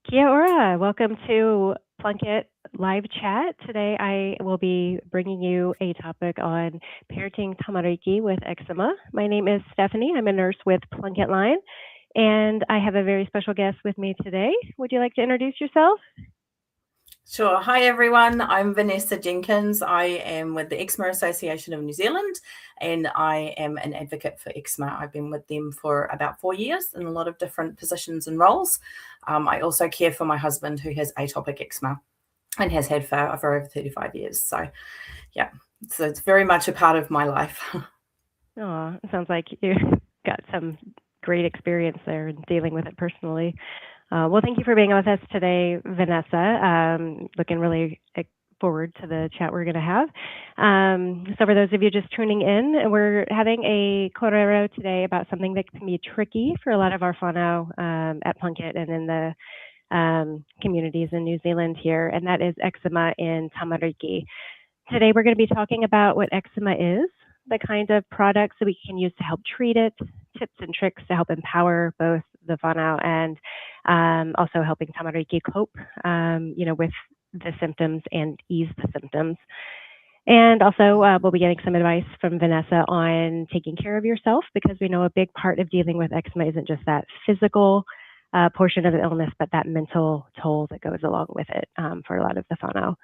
Kia ora. Welcome to Plunkett Live Chat. Today I will be bringing you a topic on parenting tamariki with eczema. My name is Stephanie. I'm a nurse with Plunkett Line, and I have a very special guest with me today. Would you like to introduce yourself? Sure. Hi, everyone. I'm Vanessa Jenkins. I am with the Eczema Association of New Zealand, and I am an advocate for eczema. I've been with them for about 4 years in a lot of different positions and roles. I also care for my husband who has atopic eczema and has had for over 35 years. So it's very much a part of my life. Oh, it sounds like you got some great experience there in dealing with it personally. Well, thank you for being with us today, Vanessa. Looking really forward to the chat we're going to have. So for those of you just tuning in, we're having a kōrero today about something that can be tricky for a lot of our whānau at Plunkett and in the communities in New Zealand here, and that is eczema in tamariki. Today we're going to be talking about what eczema is, the kind of products that we can use to help treat it, tips and tricks to help empower both the whānau and also helping tamariki cope, with the symptoms and ease the symptoms. And also, we'll be getting some advice from Vanessa on taking care of yourself, because we know a big part of dealing with eczema isn't just that physical portion of the illness, but that mental toll that goes along with it for a lot of the whānau.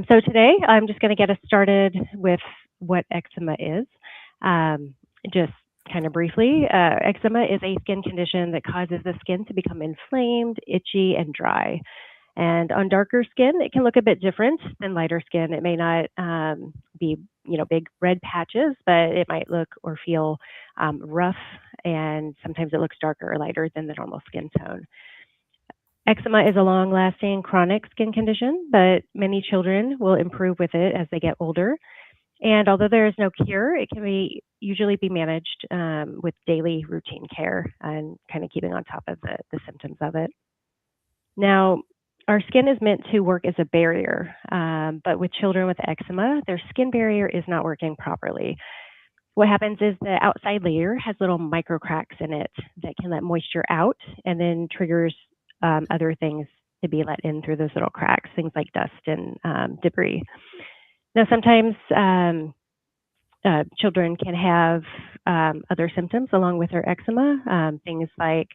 So today, I'm just going to get us started with what eczema is. Just kind of briefly, eczema is a skin condition that causes the skin to become inflamed, itchy, and dry. And on darker skin, it can look a bit different than lighter skin. It may not be, big red patches, but it might look or feel rough, and sometimes it looks darker or lighter than the normal skin tone. Eczema is a long-lasting chronic skin condition, but many children will improve with it as they get older. And although there is no cure, it can usually be managed with daily routine care and kind of keeping on top of the symptoms of it. Now, our skin is meant to work as a barrier, but with children with eczema, their skin barrier is not working properly. What happens is the outside layer has little micro cracks in it that can let moisture out and then triggers other things to be let in through those little cracks, things like dust and debris. Now, sometimes children can have other symptoms along with their eczema, things like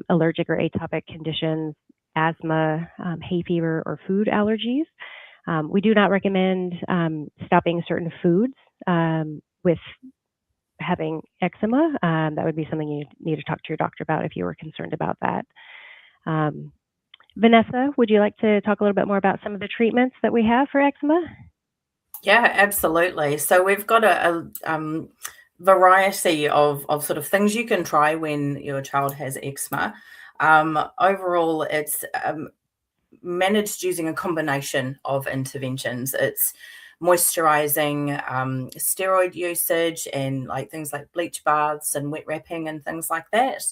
allergic or atopic conditions, asthma, hay fever, or food allergies. We do not recommend stopping certain foods with having eczema. That would be something you need to talk to your doctor about if you were concerned about that. Vanessa, would you like to talk a little bit more about some of the treatments that we have for eczema? Yeah, absolutely. So we've got a variety of sort of things you can try when your child has eczema. Overall, it's managed using a combination of interventions. It's moisturizing, steroid usage, and things like bleach baths and wet wrapping and things like that.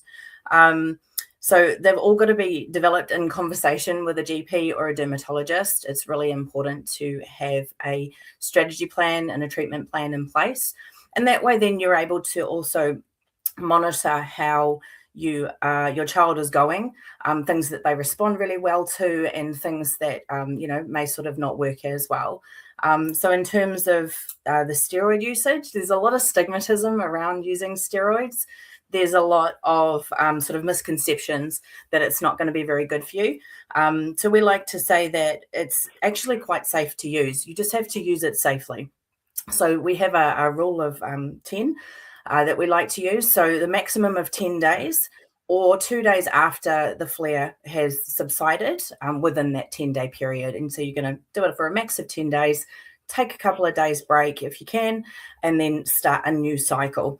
So they've all got to be developed in conversation with a GP or a dermatologist. It's really important to have a strategy plan and a treatment plan in place. And that way, then you're able to also monitor how your child is going, things that they respond really well to, and things that, may sort of not work as well. So in terms of the steroid usage, there's a lot of stigmatism around using steroids. There's a lot of sort of misconceptions that it's not going to be very good for you. So we like to say that it's actually quite safe to use. You just have to use it safely. So we have a rule of 10 that we like to use. So the maximum of 10 days or 2 days after the flare has subsided within that 10-day period. And so you're going to do it for a max of 10 days, take a couple of days break if you can, and then start a new cycle.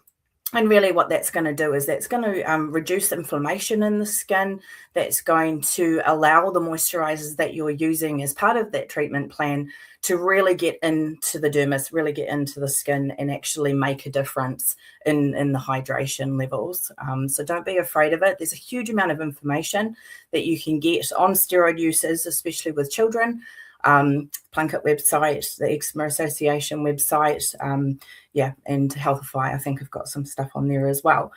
And really what that's going to do is that's going to reduce inflammation in the skin. That's going to allow the moisturizers that you're using as part of that treatment plan to really get into the dermis, really get into the skin and actually make a difference in the hydration levels. So don't be afraid of it. There's a huge amount of information that you can get on steroid uses, especially with children. Plunkett website, the Eczema Association website, and Healthify, I think I've got some stuff on there as well.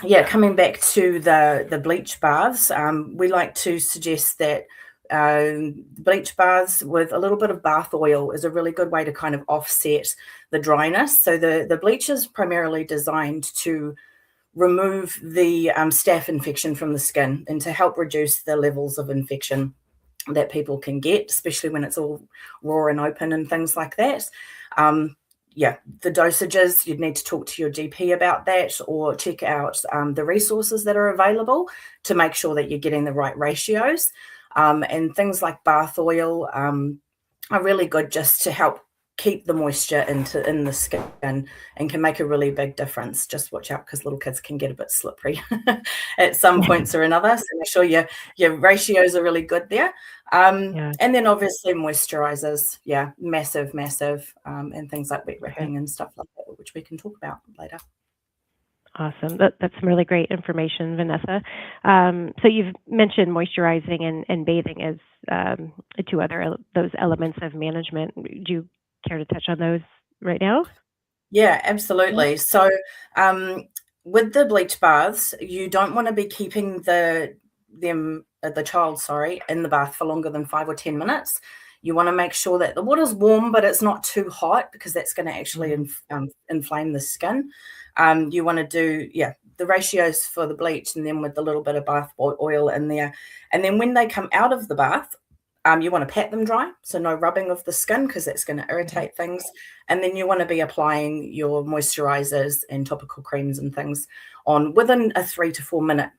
yeah, coming back to the bleach baths, we like to suggest that bleach baths with a little bit of bath oil is a really good way to kind of offset the dryness. So the bleach is primarily designed to remove the staph infection from the skin and to help reduce the levels of infection that people can get, especially when it's all raw and open and things like that. Yeah, the dosages, you'd need to talk to your GP about that, or check out the resources that are available to make sure that you're getting the right ratios. And things like bath oil are really good just to help keep the moisture in the skin and can make a really big difference. Just watch out because little kids can get a bit slippery at some points or another. So make sure your ratios are really good there. Yeah. And then obviously moisturizers, yeah, massive, and things like wet Okay. wrapping and stuff like that, which we can talk about later. Awesome. That's some really great information, Vanessa. So you've mentioned moisturizing and bathing as two other those elements of management. Do you care to touch on those right now? Yeah, Yeah. absolutely. So, with the bleach baths, you don't want to be keeping the child, sorry, in the bath for longer than 5 or 10 minutes. You want to make sure that the water's warm, but it's not too hot because that's going to actually Mm. inflame the skin. You want to do, yeah, the ratios for the bleach, and then with a little bit of bath oil in there. And then when they come out of the bath, you want to pat them dry, so no rubbing of the skin because that's going to Mhm. irritate things. And then you want to be applying your moisturizers and topical creams and things on within a 3 to 4 minute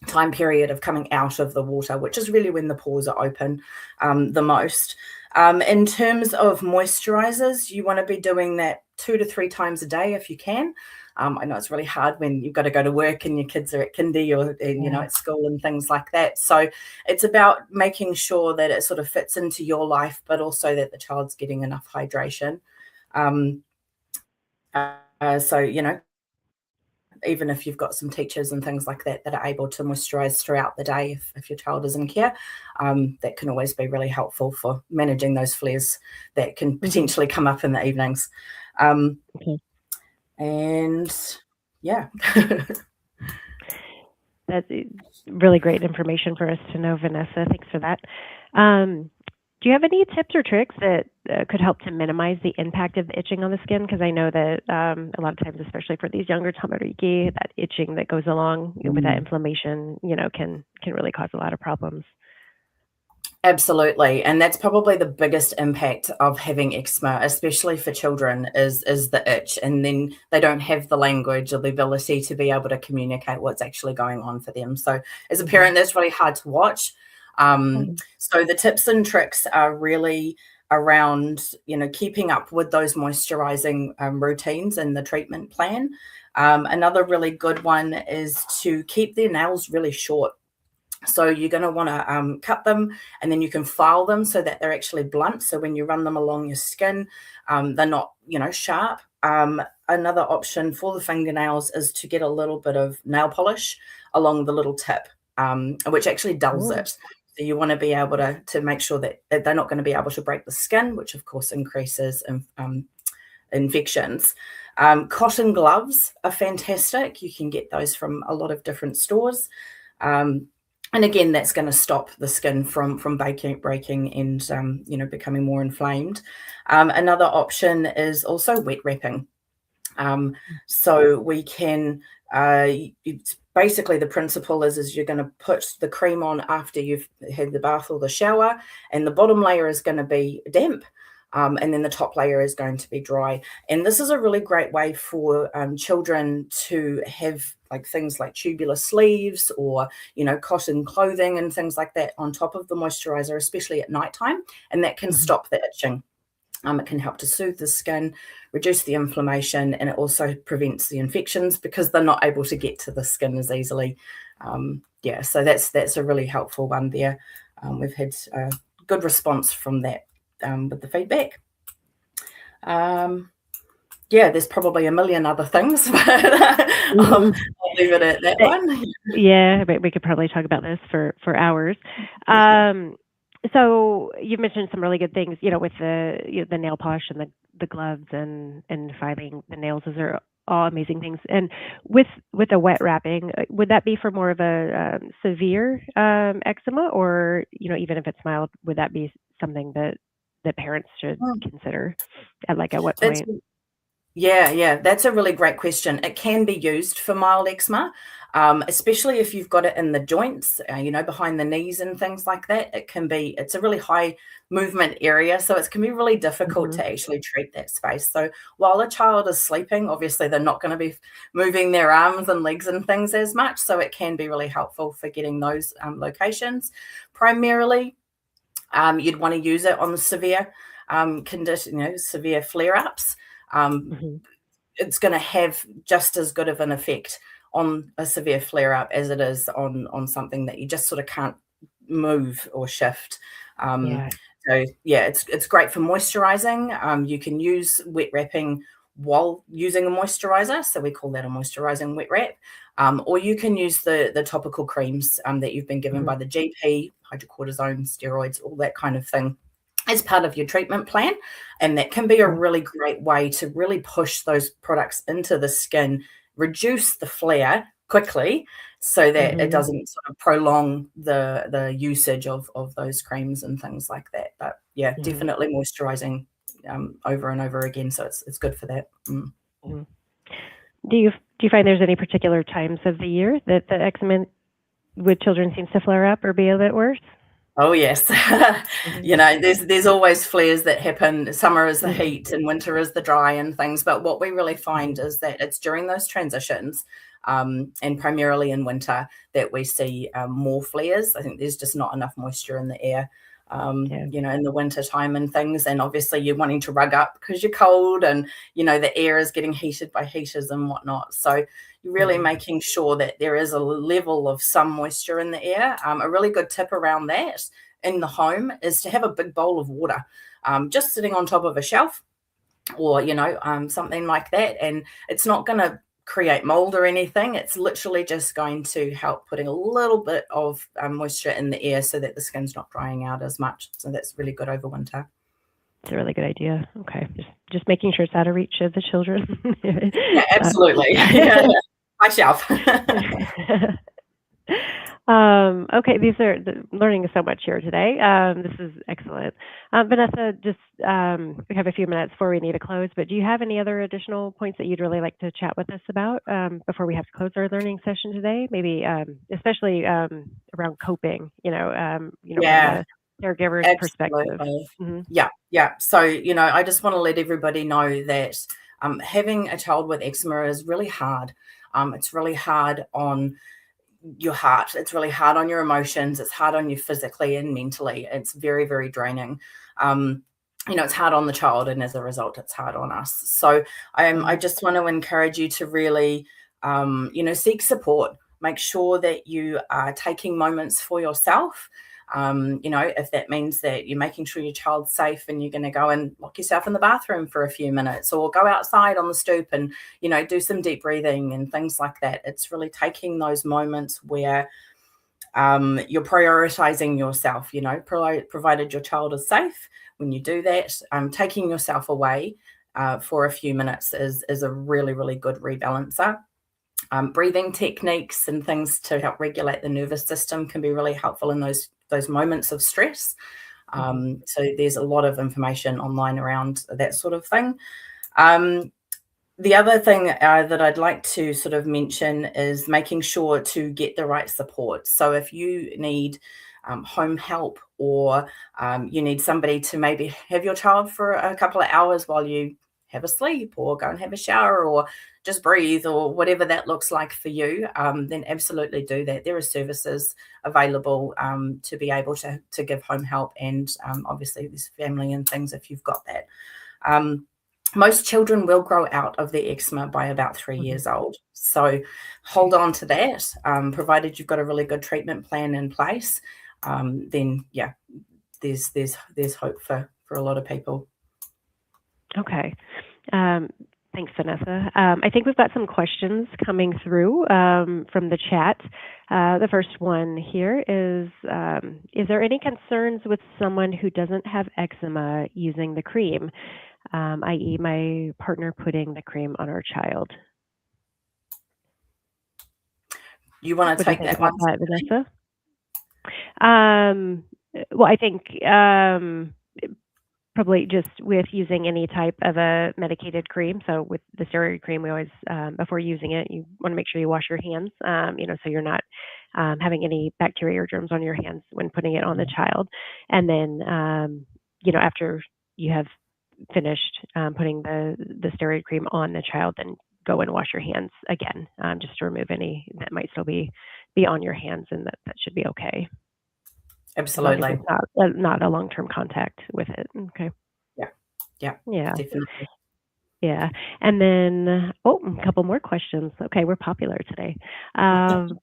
time period of coming out of the water, which is really when the pores are open the most. In terms of moisturizers, you want to be doing that 2 to 3 times a day if you can. I know it's really hard when you've got to go to work and your kids are at kindy or Yeah. at school and things like that. So it's about making sure that it sort of fits into your life, but also that the child's getting enough hydration. Um, so even if you've got some teachers and things like that that are able to moisturize throughout the day if your child is in care, that can always be really helpful for managing those flares that can Mhm. potentially come up in the evenings. Um, Okay. and yeah. That's really great information for us to know, Vanessa. Thanks for that. Um, do you have any tips or tricks that could help to minimize the impact of the itching on the skin? Because I know that a lot of times, especially for these younger tamariki, that itching that goes along with that Mm. inflammation, can really cause a lot of problems. Absolutely, and that's probably the biggest impact of having eczema, especially for children, is the itch, and then they don't have the language or the ability to be able to communicate what's actually going on for them. So, as a Hmm. parent, that's really hard to watch. So the tips and tricks are really around, keeping up with those moisturizing routines and the treatment plan. Another really good one is to keep their nails really short. So you're going to want to cut them, and then you can file them so that they're actually blunt. So when you run them along your skin, they're not, sharp. Another option for the fingernails is to get a little bit of nail polish along the little tip, which actually dulls Oh. it. So you want to be able to make sure that they're not going to be able to break the skin, which of course increases infections. Cotton gloves are fantastic. You can get those from a lot of different stores. Um, and again, that's going to stop the skin from breaking and becoming more inflamed. Another option is also wet wrapping. So we can. It's basically the principle is you're going to put the cream on after you've had the bath or the shower, and the bottom layer is going to be damp. And then the top layer is going to be dry. And this is a really great way for children to have like things like tubular sleeves or, cotton clothing and things like that on top of the moisturizer, especially at nighttime. And that can Mhm. stop the itching. It can help to soothe the skin, reduce the inflammation, and it also prevents the infections because they're not able to get to the skin as easily. Yeah, so that's a really helpful one there. We've had a good response from that with the feedback. Um, yeah, there's probably a million other things, but I'll Mhm. leave it at that one. Yeah, but we could probably talk about this for hours. Um, so you've mentioned some really good things, with the the nail polish and the gloves and filing the nails. Is there all amazing things. And with the wet wrapping, would that be for more of a severe eczema, or even if it's mild, would that be something that parents should Mm. consider? At what That's point? Yeah, that's a really great question. It can be used for mild eczema, especially if you've got it in the joints, behind the knees and things like that. It's a really high movement area, so it can be really difficult Hmm. to actually treat that space. So while a child is sleeping, obviously they're not going to be moving their arms and legs and things as much, so it can be really helpful for getting those locations. Primarily, you'd want to use it on the severe condition, severe flare-ups. Um, Hmm. it's going to have just as good of an effect on a severe flare up as it is on something that you just sort of can't move or shift. Um, Yeah. so yeah, it's great for moisturizing. You can use wet wrapping while using a moisturizer, so we call that a moisturizing wet wrap. Or you can use the topical creams that you've been given Hmm. by the GP, hydrocortisone, steroids, all that kind of thing, as part of your treatment plan. And that can be a really great way to really push those products into the skin, reduce the flare quickly so that it Hmm. doesn't sort of prolong the usage of those creams and things like that. But yeah, Hmm. definitely moisturizing over and over again. So it's good for that. Mm. Hmm. Do you find there's any particular times of the year that the eczema with children seems to flare up or be a bit worse? Oh yes, Hmm. there's always flares that happen. Summer is the Hmm. heat, and winter is the dry, and things. But what we really find Hmm. is that it's during those transitions, and primarily in winter, that we see more flares. I think there's just not enough moisture in the air, Yeah. in the winter time and things. And obviously, you're wanting to rug up because you're cold, and the air is getting heated by heaters and whatnot. So you're really Hmm. making sure that there is a level of some moisture in the air. A really good tip around that in the home is to have a big bowl of water just sitting on top of a shelf, or something like that, and it's not going to create mold or anything. It's literally just going to help putting a little bit of moisture in the air so that the skin's not drying out as much. So that's really good over winter. It's a really good idea. Okay. Just making sure it's out of reach of the children. Yeah, Uh, absolutely. Yeah, my shelf. Okay, learning so much here today. This is excellent. Vanessa, just we have a few minutes before we need to close, but do you have any other additional points that you'd really like to chat with us about before we have to close our learning session today? Maybe especially around coping, from Yeah, the caregiver's perspective. absolutely. Hmm. Yeah. So, I just want to let everybody know that having a child with eczema is really hard. It's really hard on your heart. It's really hard on your emotions. It's hard on you physically and mentally. It's very, very draining. It's hard on the child, and as a result, it's hard on us. So I Hmm. just want to encourage you to really, seek support. Make sure that you are taking moments for yourself. If that means that you're making sure your child's safe and you're going to go and lock yourself in the bathroom for a few minutes, or go outside on the stoop and, do some deep breathing and things like that. It's really taking those moments where you're prioritizing yourself, provided your child is safe. When you do that, taking yourself away for a few minutes is a really, really good rebalancer. Breathing techniques and things to help regulate the nervous system can be really helpful in those moments of stress. Hmm. So there's a lot of information online around that sort of thing. Um, the other thing that I'd like to sort of mention is making sure to get the right support. So if you need home help, or you need somebody to maybe have your child for a couple of hours while you have a sleep, or go and have a shower, or just breathe, or whatever that looks like for you, then absolutely do that. There are services available to be able to give home help, and obviously there's family and things if you've got that. Um, Most children will grow out of the eczema by about 3 Hmm. years old. So hold on to that, provided you've got a really good treatment plan in place. Then yeah, there's hope for a lot of people. Okay. Um, Thanks, Vanessa. I think we've got some questions coming through from the chat. The first one here is there any concerns with someone who doesn't have eczema using the cream, i.e., my partner putting the cream on our child? You want What to do you take think that about one? that, Vanessa? Well, I think probably just with using any type of a medicated cream. So with the steroid cream, we always, before using it, you want to make sure you wash your hands, so you're not having any bacteria or germs on your hands when putting it on the child. And then, after you have finished putting the steroid cream on the child, then go and wash your hands again, just to remove any that might still be on your hands, and that should be okay as long as Absolutely. it's not a long-term contact with it. Okay. Yeah, Yeah. definitely. Yeah. And then, a couple more questions. Okay, we're popular today. Um,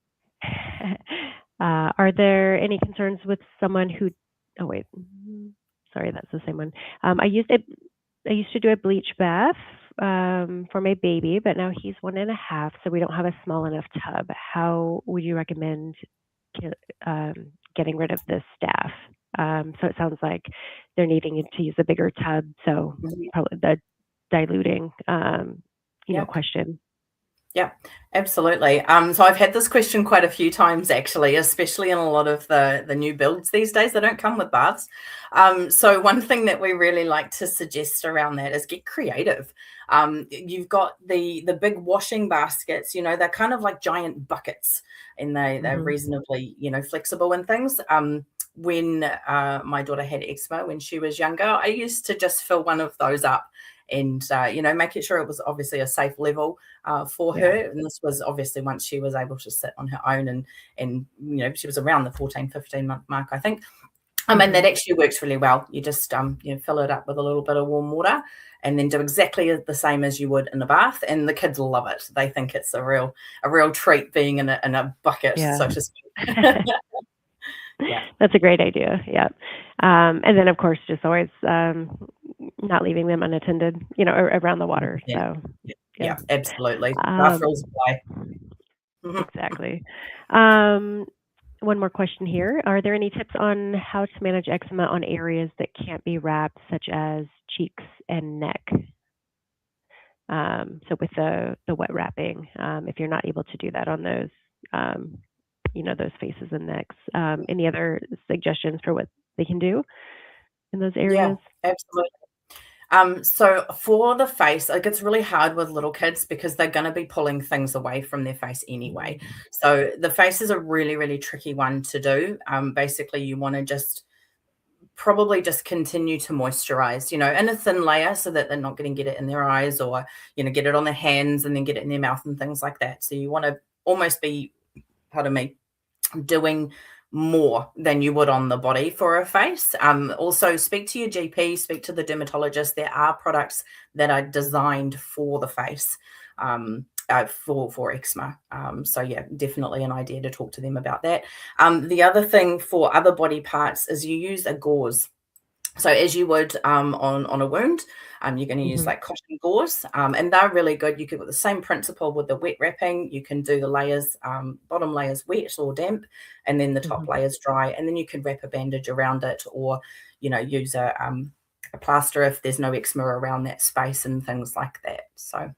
are there any concerns with someone who? Oh wait, sorry, that's the same one. I used to do a bleach bath for my baby, but now he's 1.5, so we don't have a small enough tub. How would you recommend getting rid of this staff? So it sounds like they're needing to use a bigger tub. So probably the diluting, Yeah. question. Yeah, absolutely. So I've had this question quite a few times actually, especially in a lot of the new builds these days. They don't come with baths. So one thing that we really like to suggest around that is get creative. You've got the big washing baskets, they're kind of like giant buckets, and they're reasonably, flexible and things. When my daughter had eczema when she was younger, I used to just fill one of those up and making sure it was obviously a safe level for her. And this was obviously once she was able to sit on her own, and she was around the 14-15 month mark, I think. And that actually works really well. You just fill it up with a little bit of warm water, and then do exactly the same as you would in a bath, and the kids love it. They think it's a real treat being in a bucket, so to speak. Yeah, that's a great idea. Yeah. And then of course just always not leaving them unattended, around the water. Yeah. So Yeah, absolutely. Bath rules apply. Exactly. One more question here. Are there any tips on how to manage eczema on areas that can't be wrapped, such as cheeks and neck? So with the wet wrapping, if you're not able to do that on those, those faces and necks, any other suggestions for what they can do in those areas? Yeah, absolutely. So for the face, it gets really hard with little kids because they're going to be pulling things away from their face anyway. So the face is a really, really tricky one to do. Basically, you want to probably just continue to moisturize, in a thin layer so that they're not going to get it in their eyes, or, get it on their hands and then get it in their mouth and things like that. So you want to almost be, pardon me, doing more than you would on the body for a face. Also speak to your GP, speak to the dermatologist. There are products that are designed for the face, for eczema. So yeah, definitely an idea to talk to them about that. The other thing for other body parts is you use a gauze. So as you would on a wound, you're going to use like cotton gauze, and they're really good. You could, with the same principle with the wet wrapping, you can do the layers, bottom layers wet or damp, and then the top layers dry, and then you can wrap a bandage around it, or use a plaster if there's no eczema around that space and things like that. So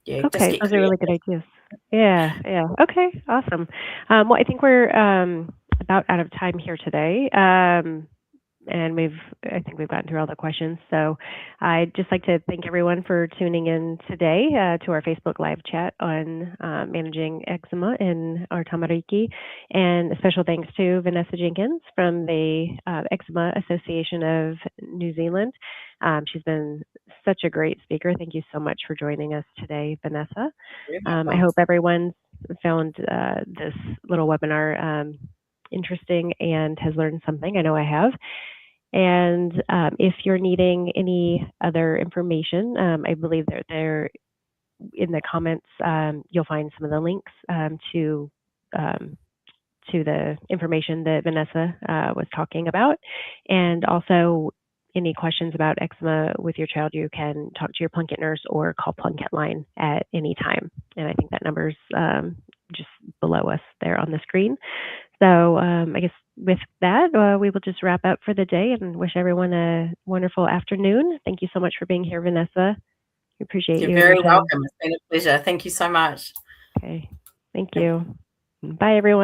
yeah, just Okay, get those are really good ideas. Yeah, yeah. Okay, awesome. Well, I think we're about out of time here today. And I think we've gotten through all the questions. So I'd just like to thank everyone for tuning in today to our Facebook live chat on managing eczema in our tamariki. And a special thanks to Vanessa Jenkins from the Eczema Association of New Zealand. She's been such a great speaker. Thank you so much for joining us today, Vanessa. I hope everyone's found this little webinar interesting and has learned something. I know I have. And if you're needing any other information, I believe that there in the comments, you'll find some of the links to the information that Vanessa was talking about. And also, any questions about eczema with your child, you can talk to your Plunkett nurse or call Plunkett line at any time. And I think that number's just below us there on the screen. So I guess with that, we will just wrap up for the day and wish everyone a wonderful afternoon. Thank you so much for being here, Vanessa. We appreciate you. You're very welcome. It's been a pleasure. Thank you so much. Okay. Thank you. Bye, everyone.